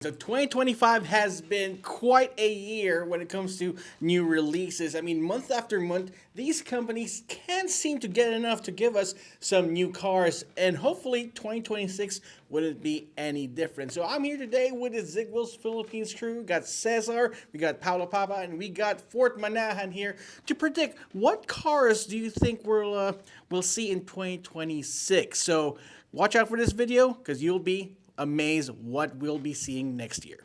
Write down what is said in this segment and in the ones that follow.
So 2025 has been quite a year when it comes to new releases. I mean, month after month, these companies can't seem to get enough to give us some new cars, and hopefully 2026 wouldn't be any different. So I'm here today with the Zigwheels Philippines crew. We got Cesar, we got Paolo Papa, and we got Fort Manahan here to predict what cars do you think we'll see in 2026. So watch out for this video because you'll be amazed what we'll be seeing next year.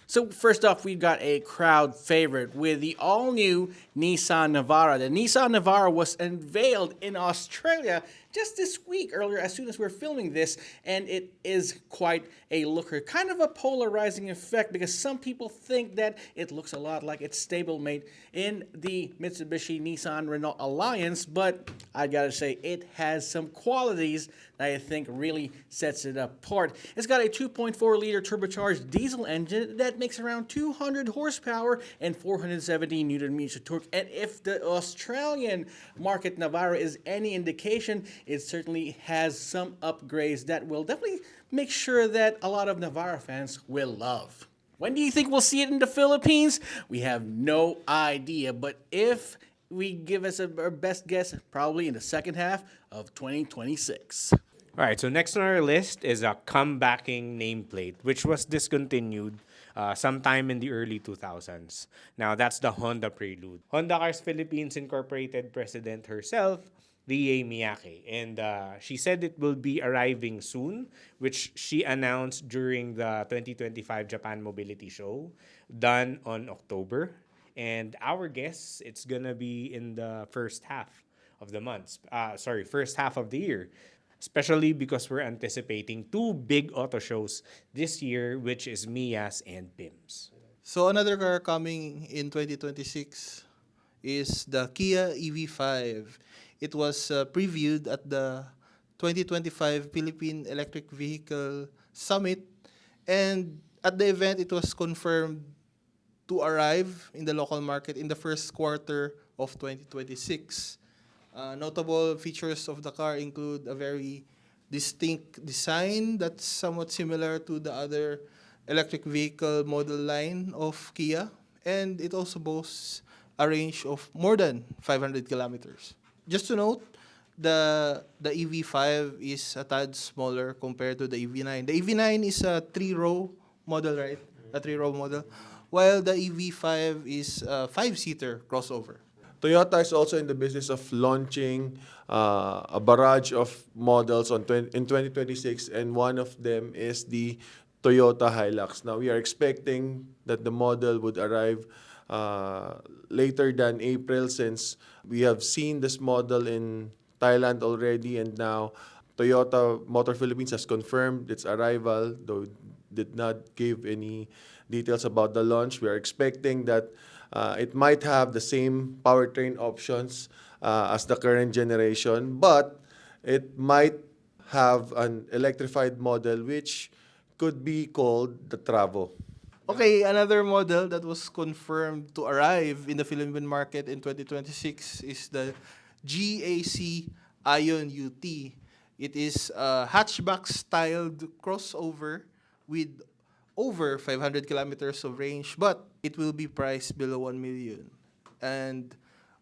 So first off, we've got a crowd favorite with the all-new Nissan Navara. The Nissan Navara was unveiled in Australia just this week earlier as soon as we're filming this, and it is quite a looker. Kind of a polarizing effect because some people think that it looks a lot like its stablemate in the Mitsubishi Nissan Renault Alliance, but I gotta say it has some qualities that I think really sets it apart. It's got a 2.4-liter turbocharged diesel engine that makes around 200 horsepower and 470 Newton-meters of torque. And if the Australian market Navara is any indication, it certainly has some upgrades that will definitely make sure that a lot of Navara fans will love. When do you think we'll see it in the Philippines? We have no idea, but if we give us our best guess, probably in the second half of 2026. All right, so next on our list is a comebacking nameplate, which was discontinued sometime in the early 2000s. Now, that's the Honda Prelude. Honda Cars Philippines Incorporated president herself, Rie Miyake, and she said it will be arriving soon, which she announced during the 2025 Japan Mobility Show, done on October. And our guess, it's gonna be in the first half of the month. First half of the year. Especially because we're anticipating two big auto shows this year, which is Mia's and BIM's. So another car coming in 2026 is the Kia EV5. It was previewed at the 2025 Philippine Electric Vehicle Summit, and at the event it was confirmed to arrive in the local market in the first quarter of 2026. Notable features of the car include a very distinct design that's somewhat similar to the other electric vehicle model line of Kia, and it also boasts a range of more than 500 kilometers. Just to note, the EV5 is a tad smaller compared to the EV9. The EV9 is a 3-row model, right? A 3-row model, while the EV5 is a 5-seater crossover. Toyota is also in the business of launching a barrage of models in 2026, and one of them is the Toyota Hilux. Now, we are expecting that the model would arrive later than April, since we have seen this model in Thailand already, and now Toyota Motor Philippines has confirmed its arrival, though did not give any details about the launch. We are expecting that it might have the same powertrain options as the current generation, but it might have an electrified model which could be called the Travo. Okay, another model that was confirmed to arrive in the Philippine market in 2026 is the GAC Aion UT. It is a hatchback-styled crossover with over 500 kilometers of range, but it will be priced below 1 million. And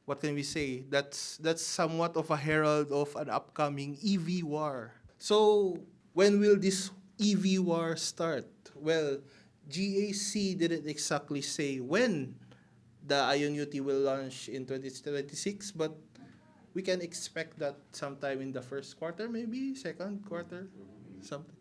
what can we say? That's somewhat of a herald of an upcoming EV war. So when will this EV war start? Well, GAC didn't exactly say when the Aion UT will launch in 2026, but we can expect that sometime in the first quarter, maybe second quarter, something.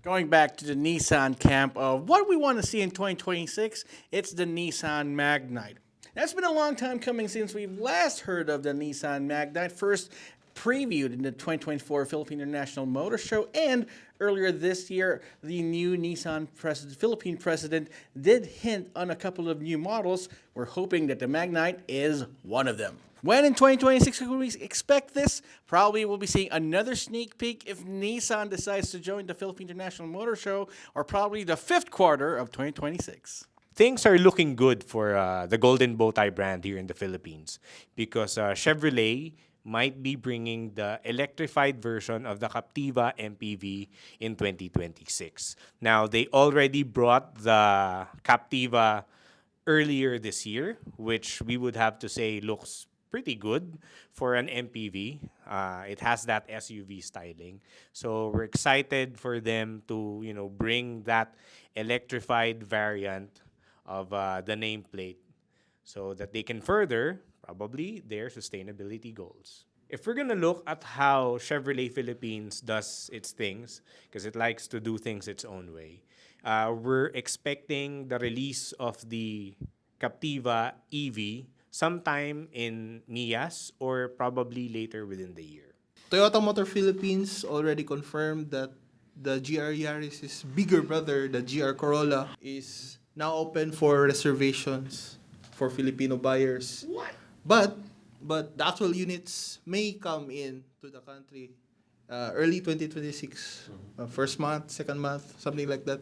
Going back to the Nissan camp of what we want to see in 2026, it's the Nissan Magnite. That's been a long time coming since we've last heard of the Nissan Magnite, first previewed in the 2024 Philippine International Motor Show, and earlier this year, the new Nissan Philippine president did hint on a couple of new models. We're hoping that the Magnite is one of them. When in 2026 will we expect this? Probably we'll be seeing another sneak peek if Nissan decides to join the Philippine International Motor Show, or probably the fifth quarter of 2026. Things are looking good for the Golden Bowtie brand here in the Philippines because Chevrolet might be bringing the electrified version of the Captiva MPV in 2026. Now, they already brought the Captiva earlier this year, which we would have to say looks pretty good for an MPV. It has that SUV styling. So we're excited for them to, bring that electrified variant of the nameplate so that they can further probably their sustainability goals. If we're gonna look at how Chevrolet Philippines does its things, because it likes to do things its own way, we're expecting the release of the Captiva EV sometime in NIAS or probably later within the year. Toyota Motor Philippines already confirmed that the GR Yaris' bigger brother, the GR Corolla, is now open for reservations for Filipino buyers. What? But the actual units may come in to the country early 2026, first month, second month, something like that.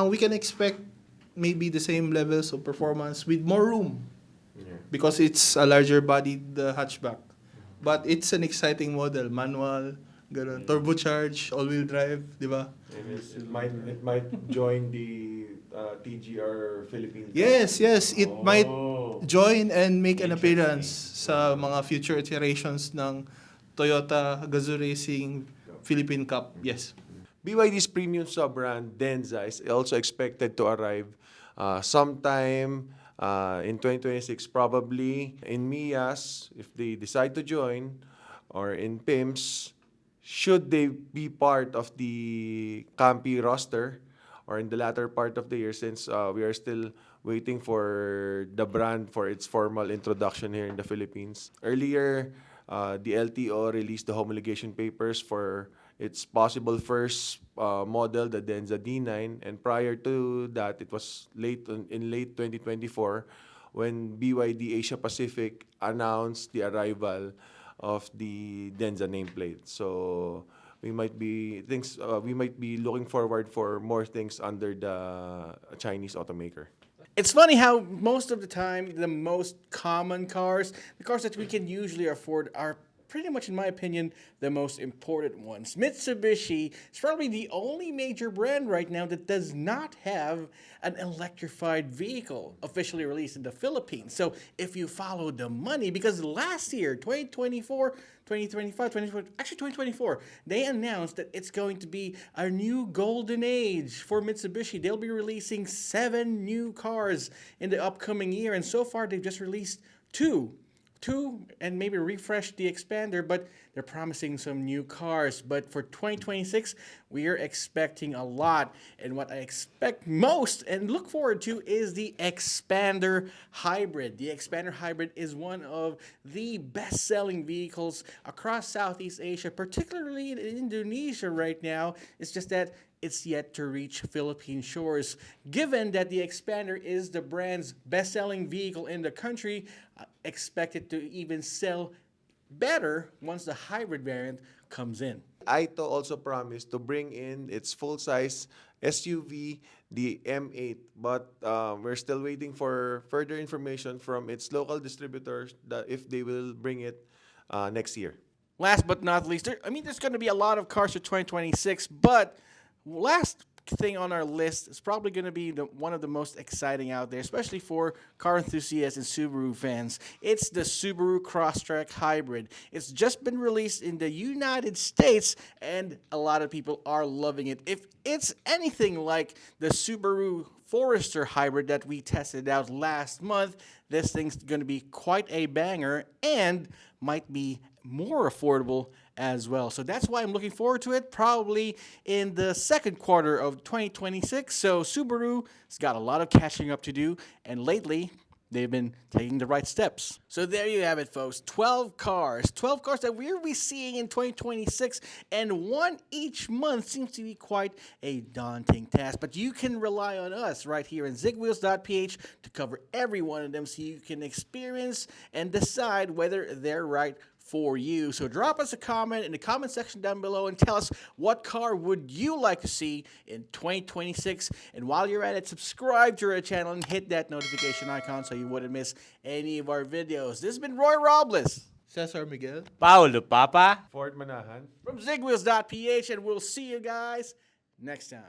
We can expect maybe the same levels of performance with more room because it's a larger bodied hatchback. But it's an exciting model, manual, ganun, turbocharged, all-wheel drive, di ba? And it might join the TGR Philippines. Yes, it might Oh. join and make an appearance sa mga future iterations ng Toyota Gazoo Racing Philippine Cup. Yes. BYD's premium sub-brand Denza is also expected to arrive sometime in 2026, probably in MIAS if they decide to join, or in PIMS should they be part of the Campi roster, or in the latter part of the year, since we are still waiting for the brand for its formal introduction here in the Philippines. Earlier, the LTO released the homologation papers for its possible first model, the Denza D9, and prior to that, it was in late 2024 when BYD Asia Pacific announced the arrival of the Denza nameplate. So we might be looking forward for more things under the Chinese automaker. It's funny how most of the time, the most common cars, the cars that we can usually afford, are pretty much, in my opinion, the most important ones. Mitsubishi is probably the only major brand right now that does not have an electrified vehicle officially released in the Philippines. So if you follow the money, because last year, 2024, 2025, 2024, they announced that it's going to be a new golden age for Mitsubishi. They'll be releasing 7 new cars in the upcoming year, and so far they've just released two, and maybe refresh the Xpander, but they're promising some new cars. But for 2026, we are expecting a lot. And what I expect most and look forward to is the Xpander Hybrid. The Xpander Hybrid is one of the best-selling vehicles across Southeast Asia, particularly in Indonesia right now. It's just that it's yet to reach Philippine shores. Given that the Xpander is the brand's best-selling vehicle in the country, expect it to even sell better once the hybrid variant comes in. Aito also promised to bring in its full-size SUV, the M8, but we're still waiting for further information from its local distributors that if they will bring it next year. Last but not least, there's going to be a lot of cars for 2026, but last thing on our list is probably going to be one of the most exciting out there, especially for car enthusiasts and Subaru fans. It's the Subaru Crosstrek Hybrid. It's just been released in the United States, and a lot of people are loving it. If it's anything like the Subaru Forester Hybrid that we tested out last month, this thing's going to be quite a banger and might be more affordable as well. So that's why I'm looking forward to it, probably in the second quarter of 2026. So Subaru's got a lot of catching up to do, and lately they've been taking the right steps. So there you have it, folks. 12 cars that we'll be seeing in 2026, and one each month seems to be quite a daunting task. But you can rely on us right here in Zigwheels.Ph to cover every one of them so you can experience and decide whether they're right for you. So drop us a comment in the comment section down below and tell us what car would you like to see in 2026. And while you're at it, subscribe to our channel and hit that notification icon so you wouldn't miss any of our videos. This has been Roy Robles. Cesar Miguel. Paulo Papa. Ford Manahan. From Zigwheels.Ph, and we'll see you guys next time.